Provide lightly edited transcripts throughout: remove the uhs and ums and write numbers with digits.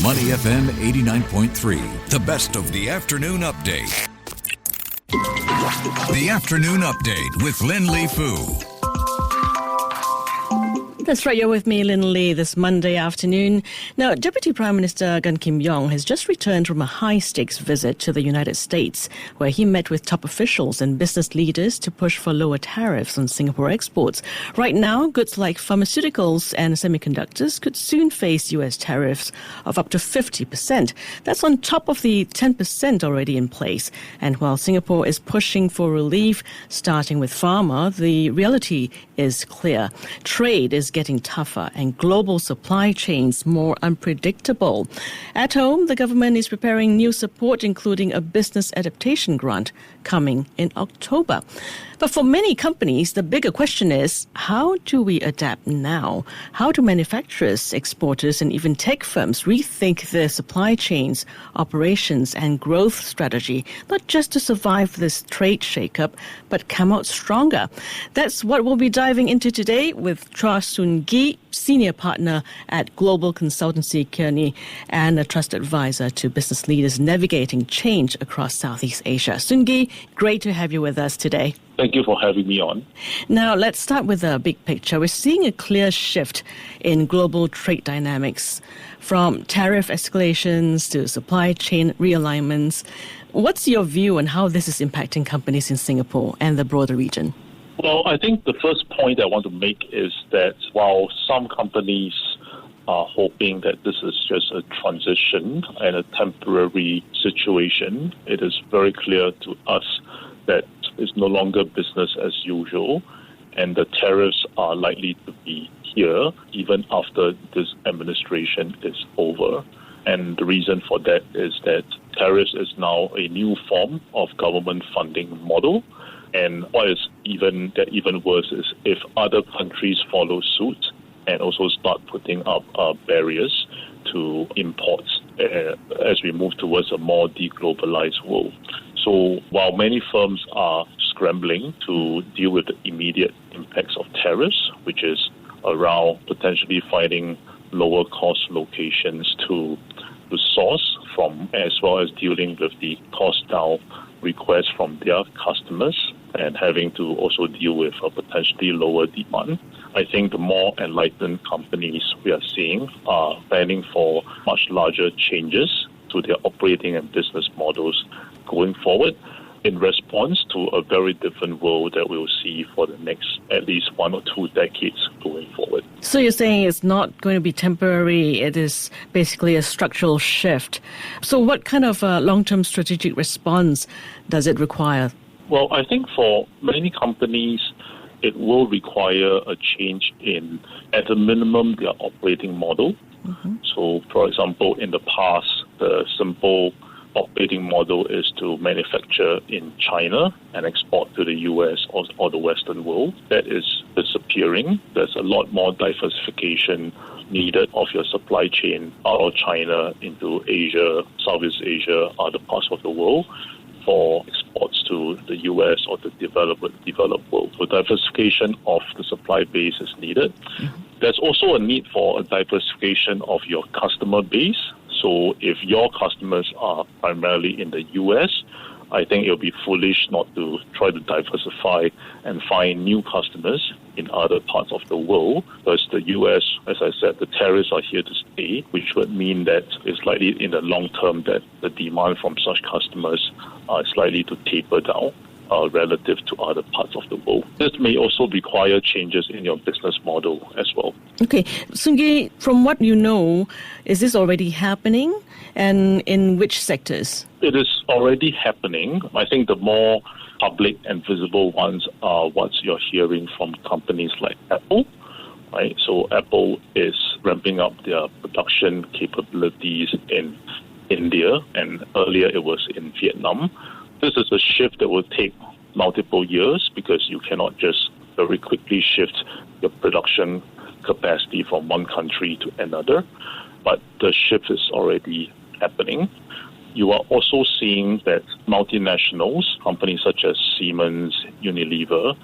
Money FM 89.3, the best of the afternoon update. The afternoon update with Lin Li Fu. That's right, you're with me, Lin Li, this Monday afternoon. Now, Deputy Prime Minister Gan Kim Yong has just returned from a high-stakes visit to the United States, where he met with top officials and business leaders to push for lower tariffs on Singapore exports. Right now, goods like pharmaceuticals and semiconductors could soon face U.S. tariffs of up to 50%. That's on top of the 10% already in place. And while Singapore is pushing for relief, starting with pharma, the reality is clear. Trade is getting tougher and global supply chains more unpredictable. At home, the government is preparing new support, including a business adaptation grant coming in October. But for many companies, the bigger question is, how do we adapt now? How do manufacturers, exporters, and even tech firms rethink their supply chains, operations, and growth strategy, not just to survive this trade shakeup, but come out stronger? That's what we'll be diving into today with Chua Soon Ghee, Senior Partner at global consultancy Kearney and a trusted advisor to business leaders navigating change across Southeast Asia. Soon Ghee, great to have you with us today. Thank you for having me on. Now, let's start with the big picture. We're seeing a clear shift in global trade dynamics, from tariff escalations to supply chain realignments. What's your view on how this is impacting companies in Singapore and the broader region? Well, I think the first point I want to make is that while some companies are hoping that this is just a transition and a temporary situation, it is very clear to us that it's no longer business as usual, and the tariffs are likely to be here even after this administration is over. And the reason for that is that tariffs is now a new form of government funding model. And what is even worse is if other countries follow suit and also start putting up barriers to imports as we move towards a more deglobalized world. So while many firms are scrambling to deal with the immediate impacts of tariffs, which is around potentially finding lower cost locations to source from, as well as dealing with the cost down requests from their customers and having to also deal with a potentially lower demand, I think the more enlightened companies we are seeing are planning for much larger changes to their operating and business models going forward in response to a very different world that we'll see for the next at least 1 or 2 decades going forward. So you're saying it's not going to be temporary, it is basically a structural shift. So what kind of long-term strategic response does it require? Well, I think for many companies, it will require a change in, at a minimum, their operating model. Mm-hmm. So, for example, in the past, the simple operating model is to manufacture in China and export to the US or the Western world. That is disappearing. There's a lot more diversification needed of your supply chain out of China into Asia, Southeast Asia, other parts of the world for exports to the US or the developed world. So diversification of the supply base is needed. Mm-hmm. There's also a need for a diversification of your customer base. So if your customers are primarily in the US, I think it would be foolish not to try to diversify and find new customers in other parts of the world, because the US, as I said, the tariffs are here to stay, which would mean that it's likely in the long term that the demand from such customers is likely to taper down relative to other parts of the world. This may also require changes in your business model as well. Okay. Soon Ghee, from what you know, is this already happening, and in which sectors? It is already happening. I think the more public and visible ones are what you're hearing from companies like Apple, right? So Apple is ramping up their production capabilities in India, and earlier it was in Vietnam. This is a shift that will take multiple years because you cannot just very quickly shift your production capacity from one country to another, but the shift is already happening. You are also seeing that multinationals, companies such as Siemens, Unilever,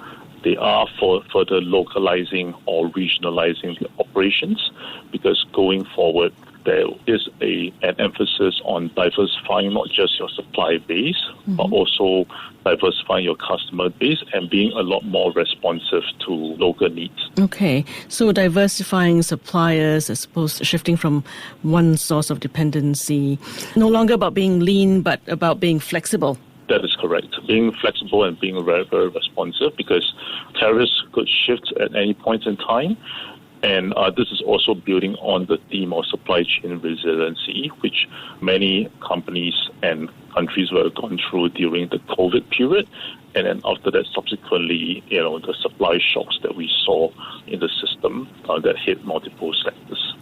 they are further localizing or regionalizing their operations, because going forward, there is an emphasis on diversifying not just your supply base, but also diversifying your customer base and being a lot more responsive to local needs. Okay, so diversifying suppliers, I suppose shifting from one source of dependency, no longer about being lean, but about being flexible. That is correct. Being flexible and being very, very responsive, because tariffs could shift at any point in time. And this is also building on the theme of supply chain resiliency, which many companies and countries were going through during the COVID period. And then after that, subsequently, the supply shocks that we saw in the system that hit multiple sectors.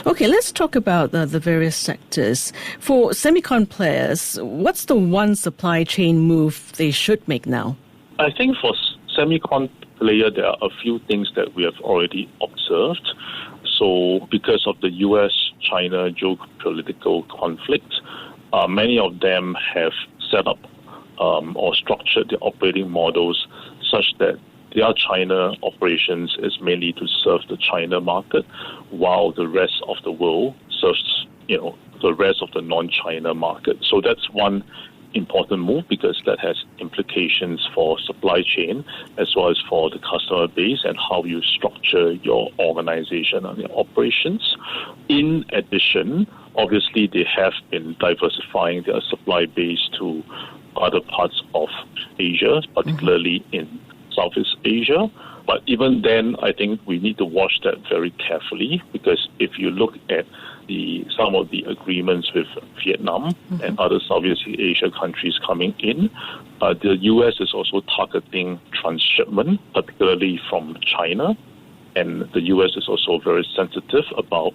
Okay, let's talk about the various sectors. For semicon players, what's the one supply chain move they should make now? I think for semicon player, there are a few things that we have already observed. So because of the US-China geopolitical conflict, many of them have set up or structured their operating models such that their China operations is mainly to serve the China market, while the rest of the world serves, the rest of the non-China market. So that's one important move, because that has implications for supply chain as well as for the customer base and how you structure your organization and your operations. In addition, obviously they have been diversifying their supply base to other parts of Asia, particularly in Southeast Asia. But even then, I think we need to watch that very carefully, because if you look at some of the agreements with Vietnam and other Southeast Asia countries coming in, the U.S. is also targeting transshipment, particularly from China. And the U.S. is also very sensitive about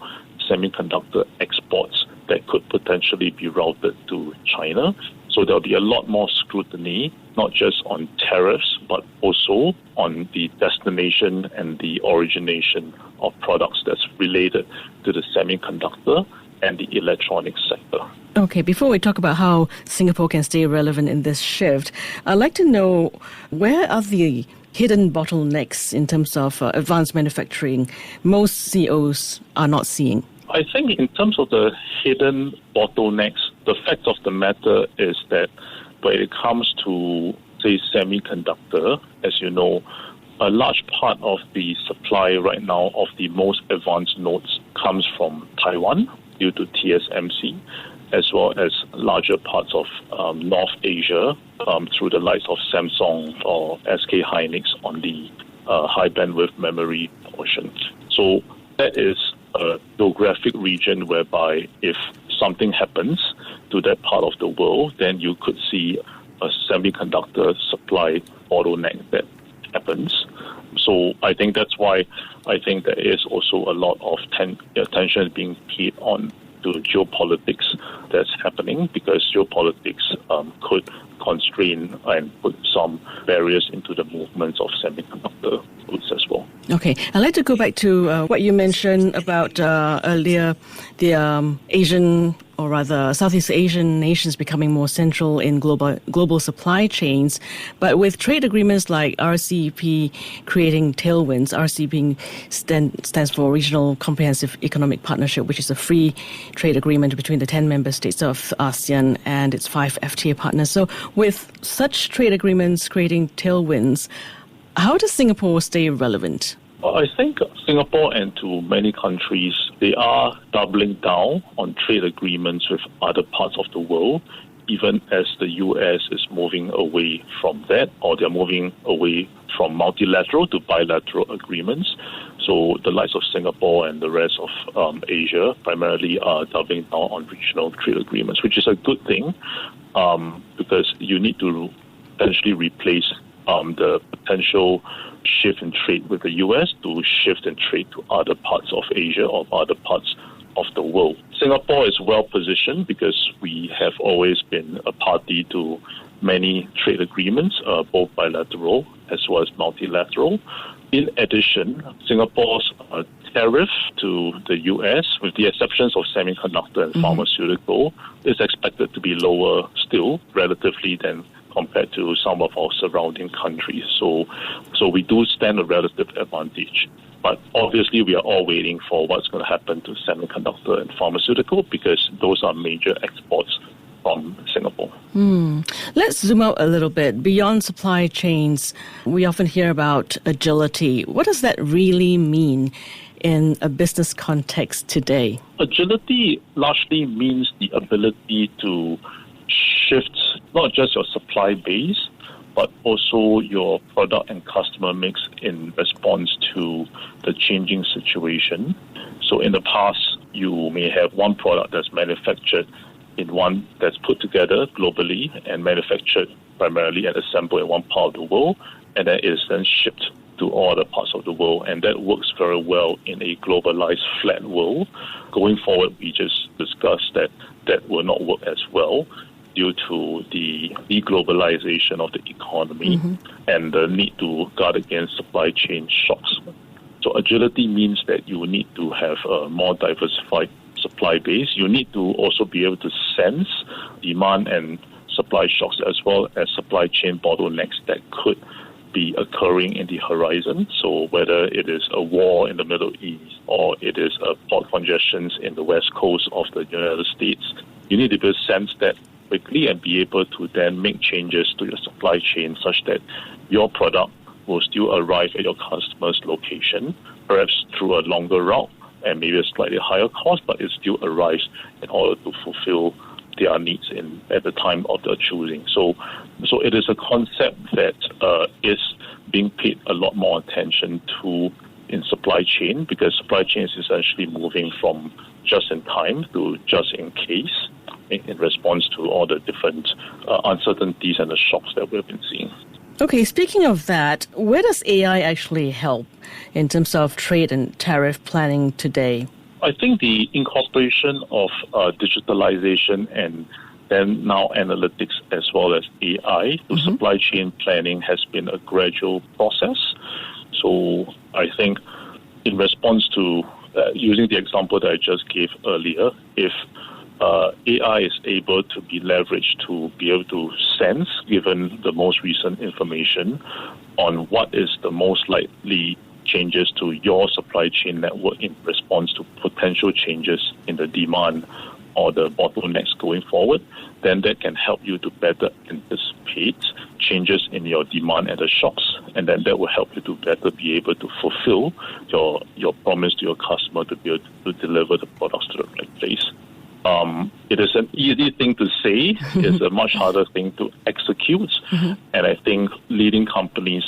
semiconductor exports that could potentially be routed to China. So there'll be a lot more scrutiny, not just on tariffs, but also on the destination and the origination of products that's related to the semiconductor and the electronics sector. Okay, before we talk about how Singapore can stay relevant in this shift, I'd like to know, where are the hidden bottlenecks in terms of advanced manufacturing most CEOs are not seeing? I think in terms of the hidden bottlenecks, the fact of the matter is that when it comes to, say, semiconductor, as you know, a large part of the supply right now of the most advanced nodes comes from Taiwan due to TSMC, as well as larger parts of North Asia through the likes of Samsung or SK Hynix on the high bandwidth memory portion. So that is a geographic region whereby if something happens to that part of the world, then you could see a semiconductor supply bottleneck that happens. So I think that's why I think there is also a lot of attention being paid on to geopolitics that's happening, because geopolitics could constrain and put some barriers into the movements of semiconductor goods as well. Okay, I'd like to go back to what you mentioned about earlier, the Asian, or rather Southeast Asian nations becoming more central in global supply chains. But with trade agreements like RCEP creating tailwinds, RCEP stands for Regional Comprehensive Economic Partnership, which is a free trade agreement between the 10 member states of ASEAN and its 5 FTA partners. So with such trade agreements creating tailwinds, how does Singapore stay relevant? I think Singapore and to many countries, they are doubling down on trade agreements with other parts of the world, even as the US is moving away from that, or they're moving away from multilateral to bilateral agreements. So the likes of Singapore and the rest of Asia primarily are doubling down on regional trade agreements, which is a good thing, because you need to potentially replace the potential shift in trade with the U.S. to shift in trade to other parts of Asia or other parts of the world. Singapore is well positioned because we have always been a party to many trade agreements, both bilateral as well as multilateral. In addition, Singapore's tariff to the U.S., with the exceptions of semiconductor and pharmaceutical, is expected to be lower still relatively than compared to some of our surrounding countries. So we do stand a relative advantage. But obviously, we are all waiting for what's going to happen to semiconductor and pharmaceutical because those are major exports from Singapore. Let's zoom out a little bit. Beyond supply chains, we often hear about agility. What does that really mean in a business context today? Agility largely means the ability to shift not just your supply base, but also your product and customer mix in response to the changing situation. So in the past, you may have one product that's manufactured in one that's put together globally and manufactured primarily and assembled in one part of the world, and that is then shipped to all other parts of the world. And that works very well in a globalized, flat world. Going forward, we just discussed that that will not work as well due to the deglobalization of the economy and the need to guard against supply chain shocks. So agility means that you need to have a more diversified supply base. You need to also be able to sense demand and supply shocks as well as supply chain bottlenecks that could be occurring in the horizon. So whether it is a war in the Middle East or it is a port congestions in the west coast of the United States, you need to be able to sense that quickly and be able to then make changes to your supply chain such that your product will still arrive at your customer's location, perhaps through a longer route and maybe a slightly higher cost, but it still arrives in order to fulfill their needs at the time of their choosing. So it is a concept that is being paid a lot more attention to in supply chain, because supply chain is essentially moving from just in time to just in case in response to all the different uncertainties and the shocks that we've been seeing. Okay, speaking of that, where does AI actually help in terms of trade and tariff planning today? I think the incorporation of digitalization and then now analytics as well as AI to supply chain planning has been a gradual process. So I think in response to using the example that I just gave earlier, if AI is able to be leveraged to be able to sense, given the most recent information, on what is the most likely changes to your supply chain network in response to potential changes in the demand or the bottlenecks going forward, then that can help you to better anticipate changes in your demand and the shocks, and then that will help you to better be able to fulfill your promise to your customer to be able to deliver the products to the right place. It is an easy thing to say. It's a much harder thing to execute. And I think leading companies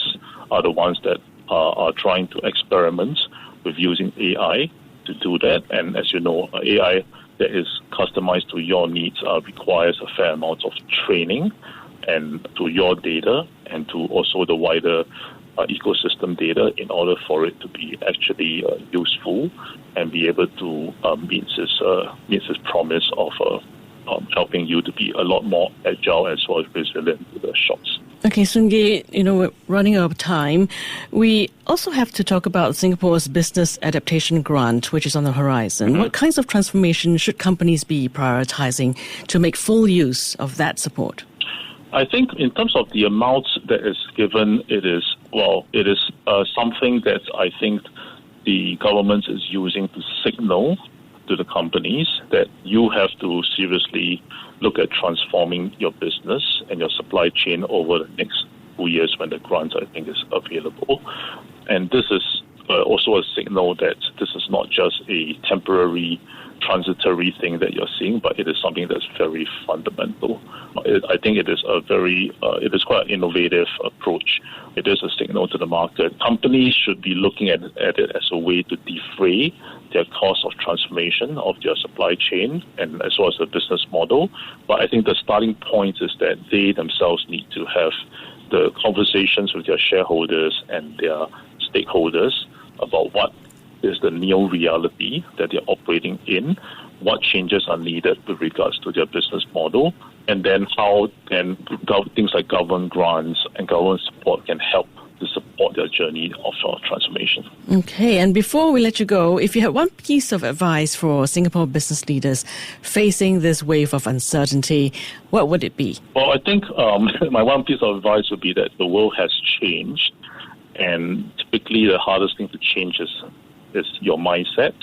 are the ones that are trying to experiment with using AI to do that. And as you know, AI that is customized to your needs requires a fair amount of training and to your data and to also the wider ecosystem data in order for it to be actually useful and be able to meet its promise of helping you to be a lot more agile as well as resilient to the shocks. Okay, Soon Ghee, we're running out of time. We also have to talk about Singapore's Business Adaptation Grant, which is on the horizon. What kinds of transformation should companies be prioritizing to make full use of that support? I think in terms of the amount that is given, it is something that I think the government is using to signal to the companies that you have to seriously look at transforming your business and your supply chain over the next 2 years when the grant, I think, is available. And this is also a signal that this is not just a temporary, transitory thing that you're seeing, but it is something that's very fundamental. I think it is quite an innovative approach. It is a signal to the market. Companies should be looking at it as a way to defray their cost of transformation of their supply chain and as well as the business model. But I think the starting point is that they themselves need to have the conversations with their shareholders and their stakeholders about what is the new reality that they're operating in, what changes are needed with regards to their business model, and then how can things like government grants and government support can help to support their journey of transformation. Okay, and before we let you go, if you had one piece of advice for Singapore business leaders facing this wave of uncertainty, what would it be? Well, I think my one piece of advice would be that the world has changed, And typically the hardest thing to change is your mindset.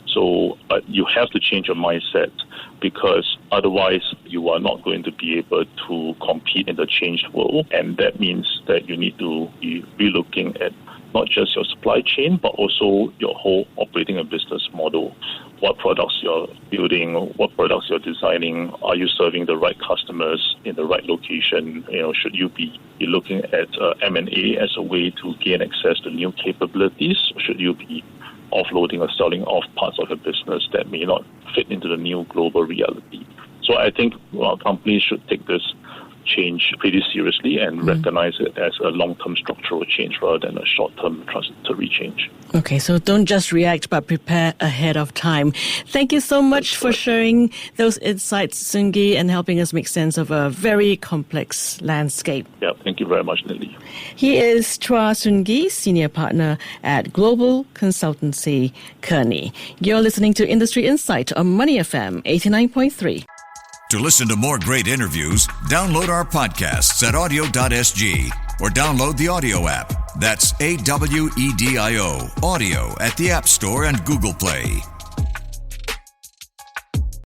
So you have to change your mindset, because otherwise you are not going to be able to compete in the changed world. And that means that you need to be relooking at not just your supply chain, but also your whole operating a business model. What products you're building, what products you're designing, are you serving the right customers in the right location? Should you be looking at M&A as a way to gain access to new capabilities? Should you be offloading or selling off parts of a business that may not fit into the new global reality? So I think companies should take this change pretty seriously and recognize it as a long-term structural change rather than a short-term transitory change. Okay, so don't just react, but prepare ahead of time. Thank you so much for sharing those insights, Soon Ghee, and helping us make sense of a very complex landscape. Yeah, thank you very much, Lily. He is Chua Soon Ghee, Senior Partner at Global Consultancy, Kearney. You're listening to Industry Insight on Money FM 89.3. To listen to more great interviews, download our podcasts at audio.sg or download the audio app. That's AWEDIO, audio at the App Store and Google Play.